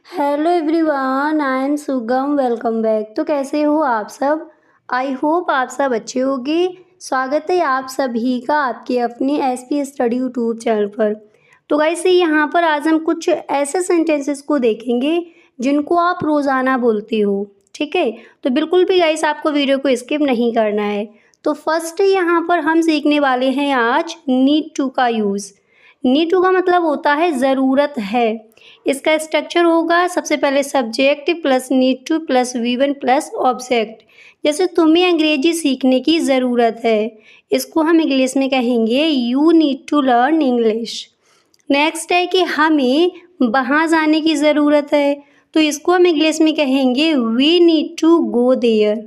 Hello everyone, I am सुगम। Welcome back. तो कैसे हो आप सब? आई होप आप सब अच्छे होंगे। स्वागत है आप सभी का आपके अपने एसपी स्टडी यूट्यूब चैनल पर। तो गाइस यहाँ पर आज हम कुछ ऐसे सेंटेंसेस को देखेंगे जिनको आप रोज़ाना बोलते हो। ठीक है, तो बिल्कुल भी गाइस आपको वीडियो को स्किप नहीं करना है। तो फर्स्ट यहाँ पर हम सीखने वाले हैं आज नीड टू का यूज़। नीड टू का मतलब होता है ज़रूरत है। इसका स्ट्रक्चर होगा सबसे पहले subject plus need two plus V1 plus object. जैसे तुम्हें अंग्रेजी सीखने की ज़रूरत है, इसको हम इंग्लिश में कहेंगे you need to learn English. Next है कि हमें वहाँ जाने की ज़रूरत है, तो इसको हम इंग्लिश में कहेंगे we need to go there.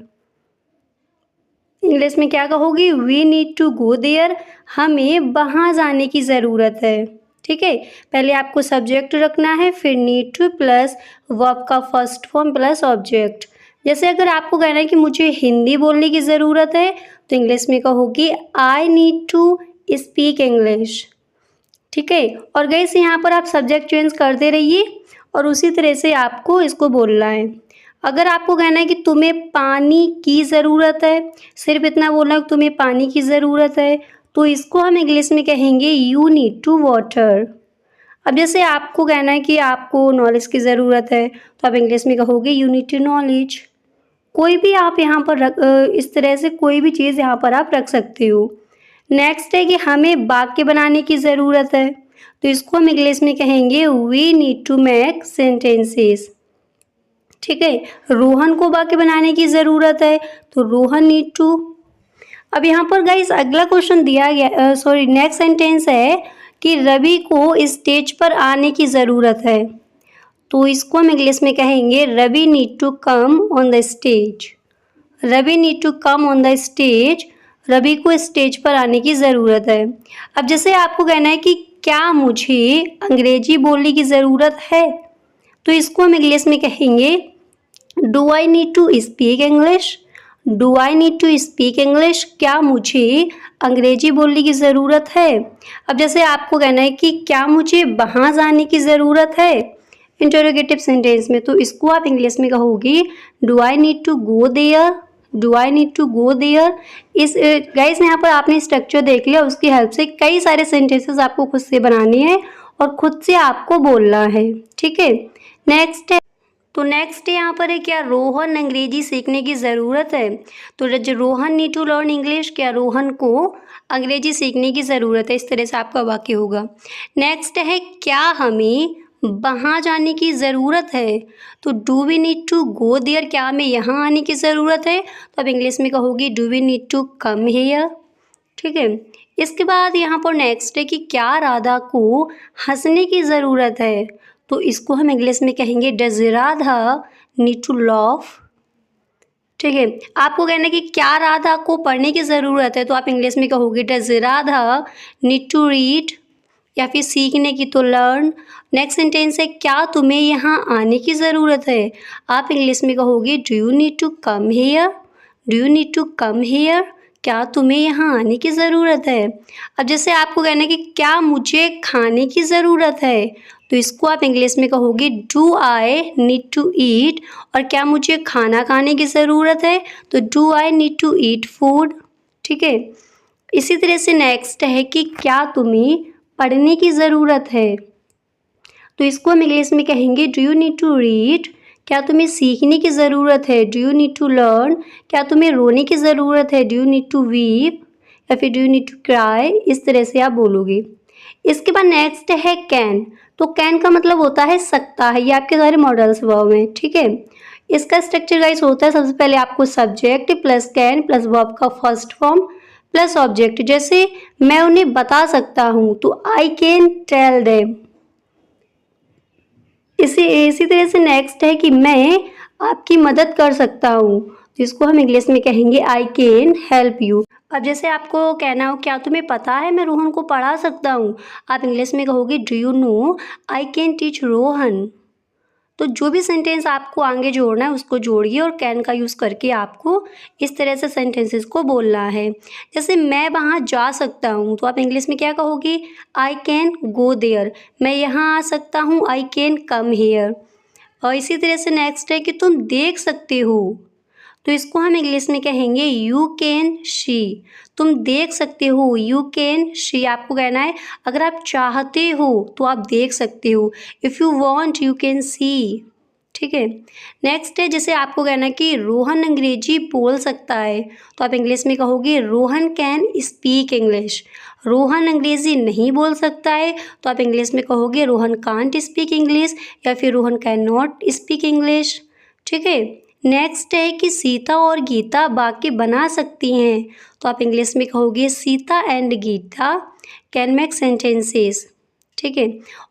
English में क्या कहोगे? We need to go there. हमें वहाँ जाने की ज़रूरत है। ठीक है, पहले आपको सब्जेक्ट रखना है, फिर नीड टू प्लस वर्ब का फर्स्ट फॉर्म प्लस ऑब्जेक्ट। जैसे अगर आपको कहना है कि मुझे हिंदी बोलने की ज़रूरत है, तो इंग्लिश में कहोगे I need to speak English. ठीक है, और गाइस यहाँ पर आप सब्जेक्ट चेंज करते रहिए और उसी तरह से आपको इसको बोलना है। अगर आपको कहना है कि तुम्हें पानी की ज़रूरत है, सिर्फ इतना बोलना है कि तुम्हें पानी की ज़रूरत है, तो इसको हम इंग्लिश में कहेंगे यू नीड टू वाटर। अब जैसे आपको कहना है कि आपको नॉलेज की ज़रूरत है, तो आप इंग्लिश में कहोगे यू नीड टू नॉलेज। कोई भी आप यहाँ पर इस तरह से कोई भी चीज़ यहाँ पर आप रख सकते हो। नेक्स्ट है कि हमें वाक्य बनाने की ज़रूरत है, तो इसको हम इंग्लिश में कहेंगे we need to make sentences. ठीक है, रोहन को वाक्य बनाने की ज़रूरत है, तो रोहन नीड टू। अब यहाँ पर गाइस अगला क्वेश्चन दिया गया, नेक्स्ट सेंटेंस है कि रवि को स्टेज पर आने की ज़रूरत है, तो इसको हम इंग्लिश में कहेंगे Ravi need to come on the stage. Ravi need to come on the stage. Ravi को स्टेज पर आने की ज़रूरत है। अब जैसे आपको कहना है कि क्या मुझे अंग्रेजी बोलने की ज़रूरत है, तो इसको हम इंग्लिश में कहेंगे do I need to speak English. Do I need to speak English. क्या मुझे अंग्रेजी बोलने की ज़रूरत है। अब जैसे आपको कहना है कि क्या मुझे वहाँ जाने की ज़रूरत है इंटरोगेटिव सेंटेंस में, तो इसको आप इंग्लिश में कहोगे do I need to go there. Do I need to go there. इस गाइस यहाँ पर आपने स्ट्रक्चर देख लिया, उसकी हेल्प से कई सारे सेंटेंसेस आपको खुद से बनाने हैं और खुद से आपको बोलना है। ठीक है, नेक्स्ट है, तो नेक्स्ट यहाँ पर है क्या रोहन अंग्रेजी सीखने की ज़रूरत है, तो जो Rohan need to learn English, क्या रोहन को अंग्रेजी सीखने की ज़रूरत है, इस तरह से आपका वाक्य होगा। नेक्स्ट है क्या हमें वहाँ जाने की ज़रूरत है, तो do we need to go there. क्या हमें यहाँ आने की ज़रूरत है, तो अब इंग्लिश में कहोगी do we need to come here. ठीक है, इसके बाद यहाँ पर नेक्स्ट है कि क्या राधा को हंसने की ज़रूरत है, तो इसको हम इंग्लिश में कहेंगे does Radha need to laugh. ठीक है, आपको कहना है कि क्या राधा को पढ़ने की ज़रूरत है, तो आप इंग्लिश में कहोगे does Radha need to read, या फिर सीखने की तो लर्न। नेक्स्ट सेंटेंस है क्या तुम्हें यहाँ आने की ज़रूरत है, आप इंग्लिश में कहोगे do you need to come here. Do you need to come here. क्या तुम्हें यहाँ आने की ज़रूरत है। अब जैसे आपको कहना है कि क्या मुझे खाने की ज़रूरत है, तो इसको आप इंग्लिश में कहोगे do I need to eat. और क्या मुझे खाना खाने की ज़रूरत है, तो do I need to eat food. ठीक है, इसी तरह से नेक्स्ट है कि क्या तुम्हें पढ़ने की ज़रूरत है, तो इसको हम इंग्लिश में कहेंगे do you need to read. क्या तुम्हें सीखने की ज़रूरत है, do you need to learn. क्या तुम्हें रोने की ज़रूरत है, do you need to weep, या फिर do you need to cry, इस तरह से आप बोलोगे। इसके बाद नेक्स्ट है कैन, तो कैन का मतलब होता है सकता है, ये आपके सारे मॉडल्स वर्ब हैं। ठीक है, इसका स्ट्रक्चर गाइस होता है सबसे पहले आपको subject plus can plus verb का फर्स्ट फॉर्म प्लस ऑब्जेक्ट। जैसे मैं उन्हें बता सकता हूँ, तो आई कैन टेल देम। इसी तरह से नेक्स्ट है कि मैं आपकी मदद कर सकता हूँ, तो इसको हम इंग्लिश में कहेंगे आई कैन हेल्प यू। अब जैसे आपको कहना हो क्या तुम्हें पता है मैं रोहन को पढ़ा सकता हूँ, आप इंग्लिश में कहोगे do you know I can teach Rohan. तो जो भी सेंटेंस आपको आगे जोड़ना है उसको जोड़िए और कैन का यूज़ करके आपको इस तरह से सेंटेंसेस को बोलना है। जैसे मैं वहाँ जा सकता हूँ, तो आप इंग्लिश में क्या कहोगे आई कैन गो देयर। मैं यहाँ आ सकता हूँ, आई कैन कम हेयर। और इसी तरह से नेक्स्ट है कि तुम देख सकते हो, तो इसको हम इंग्लिश में कहेंगे यू कैन सी। तुम देख सकते हो, यू कैन सी आपको कहना है। अगर आप चाहते हो तो आप देख सकते हो, if you want you can see. ठीक है। नेक्स्ट है जैसे आपको कहना है कि रोहन अंग्रेजी बोल सकता है, तो आप इंग्लिश में कहोगे Rohan can speak English. Rohan अंग्रेजी नहीं बोल सकता है, तो आप इंग्लिश में कहोगे रोहन कांट स्पीक इंग्लिश, या फिर Rohan can not speak English. ठीक है। नेक्स्ट है कि सीता और गीता वाक्य बना सकती हैं, तो आप इंग्लिश में कहोगे Sita and Gita can make sentences. ठीक है।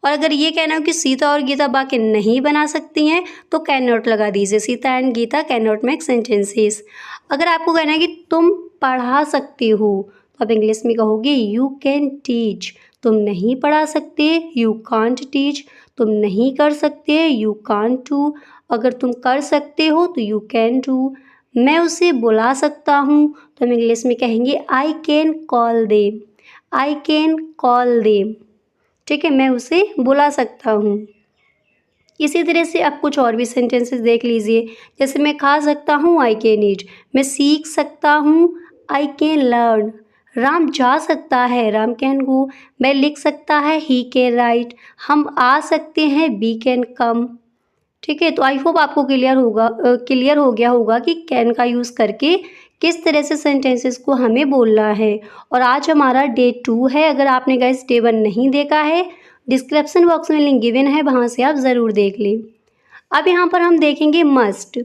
और अगर ये कहना हो कि सीता और गीता वाक्य नहीं बना सकती हैं, तो कैन नॉट लगा दीजिए, Sita and Gita can not make sentences. अगर आपको कहना है कि तुम पढ़ा सकते हो, तो आप इंग्लिश में कहोगे यू कैन टीच। तुम नहीं पढ़ा सकते, यू कांट टीच। तुम नहीं कर सकते, यू कांट डू। अगर तुम कर सकते हो तो यू कैन डू। मैं उसे बुला सकता हूँ, तो हम इंग्लिश में कहेंगे I can call them. I can call them. ठीक है, मैं उसे बुला सकता हूँ। इसी तरह से आप कुछ और भी सेंटेंसेस देख लीजिए, जैसे मैं खा सकता हूँ, आई कैन ईट। मैं सीख सकता हूँ, आई कैन लर्न। राम जा सकता है, राम कैन गो। मैं लिख सकता है, ही कैन राइट। हम आ सकते हैं, वी कैन कम। ठीक है। तो आई होप आपको क्लियर हो गया होगा कि कैन का यूज़ करके किस तरह से सेंटेंसेस को हमें बोलना है। और आज हमारा डे 2 है। अगर आपने गाइस डे 1 नहीं देखा है, डिस्क्रिप्शन बॉक्स में लिंक गिवन है, वहाँ से आप ज़रूर देख लें। अब यहाँ पर हम देखेंगे मस्ट।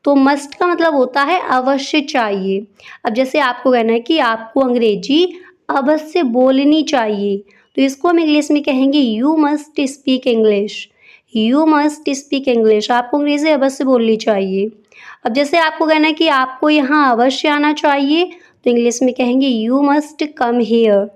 तो मस्ट का मतलब होता है अवश्य चाहिए। अब जैसे आपको कहना है कि आपको अंग्रेजी अवश्य बोलनी चाहिए, तो इसको हम इंग्लिश में कहेंगे you must speak English. You must speak English. आपको अंग्रेजी अवश्य बोलनी चाहिए। अब जैसे आपको कहना है कि आपको यहाँ अवश्य आना चाहिए, तो इंग्लिश में कहेंगे you must come here.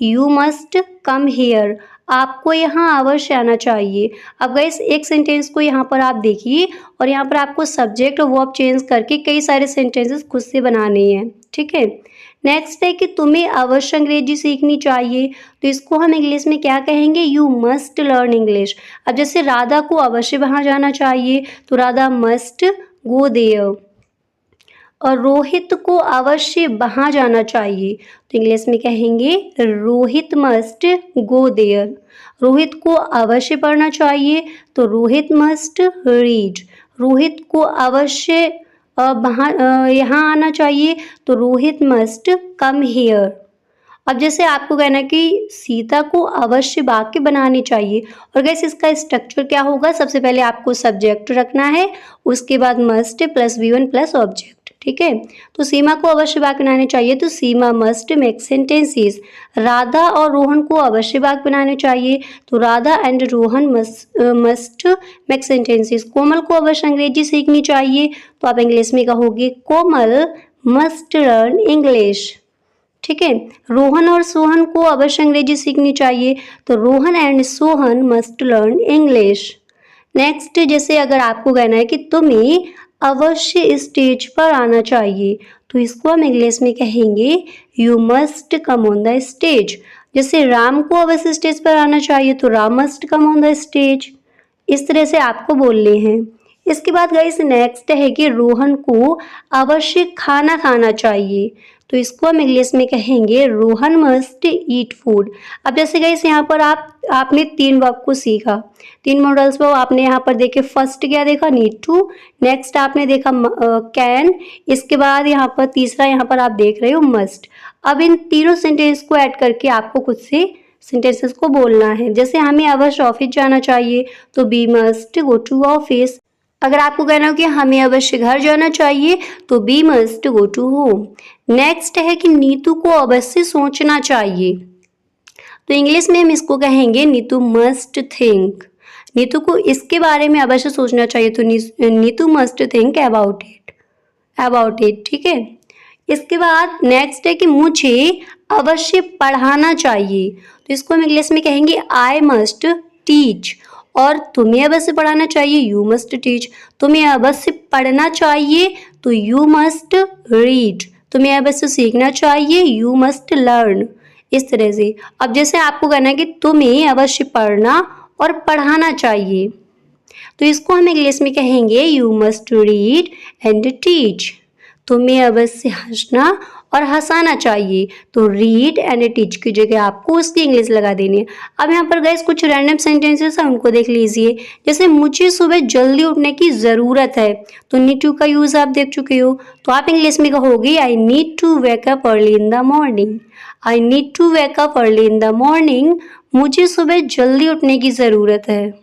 You must come here. आपको यहाँ अवश्य आना चाहिए। अब गाइस एक सेंटेंस को यहाँ पर आप देखिए, और यहाँ पर आपको सब्जेक्ट और वर्ब चेंज करके कई सारे सेंटेंसेस खुद से बनाने हैं। ठीक है। नेक्स्ट है कि तुम्हें अवश्य अंग्रेजी सीखनी चाहिए, तो इसको हम इंग्लिश में क्या कहेंगे, यू मस्ट लर्न इंग्लिश। अब जैसे राधा को अवश्य वहाँ जाना चाहिए, तो राधा मस्ट गो देयर। और रोहित को अवश्य वहाँ जाना चाहिए, तो इंग्लिश में कहेंगे Rohit must go there. Rohit को अवश्य पढ़ना चाहिए, तो रोहित मस्ट रीड। रोहित को अवश्य यहाँ आना चाहिए, तो रोहित मस्ट कम हियर। अब जैसे आपको कहना है कि सीता को अवश्य वाक्य बनानी चाहिए, और गैस इसका स्ट्रक्चर क्या होगा, सबसे पहले आपको सब्जेक्ट रखना है, उसके बाद must plus V1 plus object. ठीक है। तो सीमा को अवश्य वाक्य बनाने चाहिए, तो Seema must make sentences. Radha और रोहन को अवश्य वाक्य बनाने चाहिए, तो Radha and Rohan must make sentences. Komal को अवश्य अंग्रेजी सीखनी चाहिए, तो आप इंग्लिश में कहोगे कोमल मस्ट लर्न इंग्लिश। ठीक है। रोहन और सोहन को अवश्य अंग्रेजी सीखनी चाहिए, तो Rohan and Sohan must learn English. Next जैसे अगर आपको कहना है कि तुम्हें अवश्य स्टेज पर आना चाहिए, तो इसको हम इंग्लिश में कहेंगे you must come on the stage. जैसे राम को अवश्य स्टेज पर आना चाहिए, तो Ram must come on the stage. इस तरह से आपको बोलने हैं। इसके बाद गाइस नेक्स्ट है कि रोहन को अवश्य खाना खाना चाहिए, तो इसको हम इंग्लिश में कहेंगे रोहन मस्ट ईट फूड। अब जैसे गाइस यहाँ पर आपने 3 वर्ब को सीखा, 3 मॉडल्स वर्ब आपने यहाँ पर देखे। फर्स्ट क्या देखा, नीड टू। नेक्स्ट आपने देखा कैन। इसके बाद यहाँ पर तीसरा यहाँ पर आप देख रहे हो मस्ट। अब इन तीनों सेंटेंस को ऐड करके आपको खुद से सेंटेंसेस को बोलना है। जैसे हमें अवश्य ऑफिस जाना चाहिए, तो we must go to office. अगर आपको कहना हो कि हमें अवश्य घर जाना चाहिए, तो we must go to home. Next है कि नीतू को अवश्य सोचना चाहिए, तो इंग्लिश में हम इसको कहेंगे नीतू मस्ट थिंक। नीतू को इसके बारे में अवश्य सोचना चाहिए, तो Neetu must think about it. ठीक है। इसके बाद नेक्स्ट है कि मुझे अवश्य पढ़ाना चाहिए, तो इसको हम इंग्लिश में कहेंगे आई मस्ट टीच। और तुम्हें अवश्य पढ़ाना चाहिए, यू मस्ट टीच। तुम्हें अवश्य पढ़ना चाहिए, तो यू मस्ट रीड। तुम्हें अवश्य सीखना चाहिए, यू मस्ट लर्न। इस तरह से। अब जैसे आपको कहना है कि तुम्हें अवश्य पढ़ना और पढ़ाना चाहिए, तो इसको हम इंग्लिश में कहेंगे you must read and teach. तुम्हें अवश्य हंसना और हंसाना चाहिए। तो रीड एंड टीच की जगह आपको उसकी इंग्लिश लगा देनी है। अब यहाँ पर गाइस कुछ रैंडम सेंटेंसेस है, उनको देख लीजिए। जैसे मुझे सुबह जल्दी उठने की ज़रूरत है, तो नीड टू का यूज़ आप देख चुके हो, तो आप इंग्लिश में कहोगे I need to wake up early in the morning. I need to wake up early in the morning, मुझे सुबह जल्दी उठने की ज़रूरत है।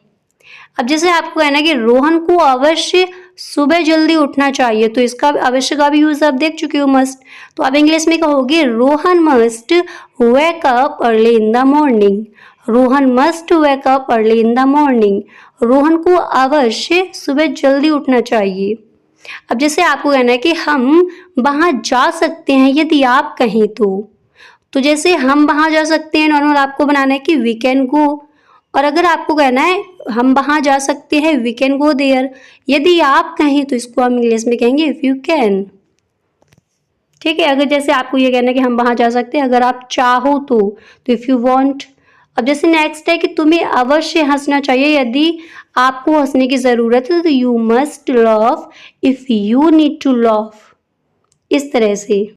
अब जैसे आपको कहना है कि रोहन को अवश्य सुबह जल्दी उठना चाहिए, तो इसका अवश्य का भी यूज आप देख चुके हो, मस्ट। तो आप इंग्लिश में कहोगे Rohan must wake up early in the morning. Rohan must wake up early in the morning, Rohan को अवश्य सुबह जल्दी उठना चाहिए। अब जैसे आपको कहना है कि हम वहाँ जा सकते हैं यदि आप कहें तो जैसे हम वहाँ जा सकते हैं नॉर्मल आपको बनाना है कि वी कैन गो, और अगर आपको कहना है हम वहाँ जा सकते हैं वी कैन गो देयर, यदि आप कहें तो इसको हम इंग्लिश में कहेंगे इफ़ यू कैन। ठीक है, अगर जैसे आपको ये कहना है कि हम वहाँ जा सकते हैं अगर आप चाहो तो इफ़ यू वांट। अब जैसे नेक्स्ट है कि तुम्हें अवश्य हंसना चाहिए, यदि आपको हंसने की ज़रूरत है तो you must laugh if you need to laugh, इस तरह से।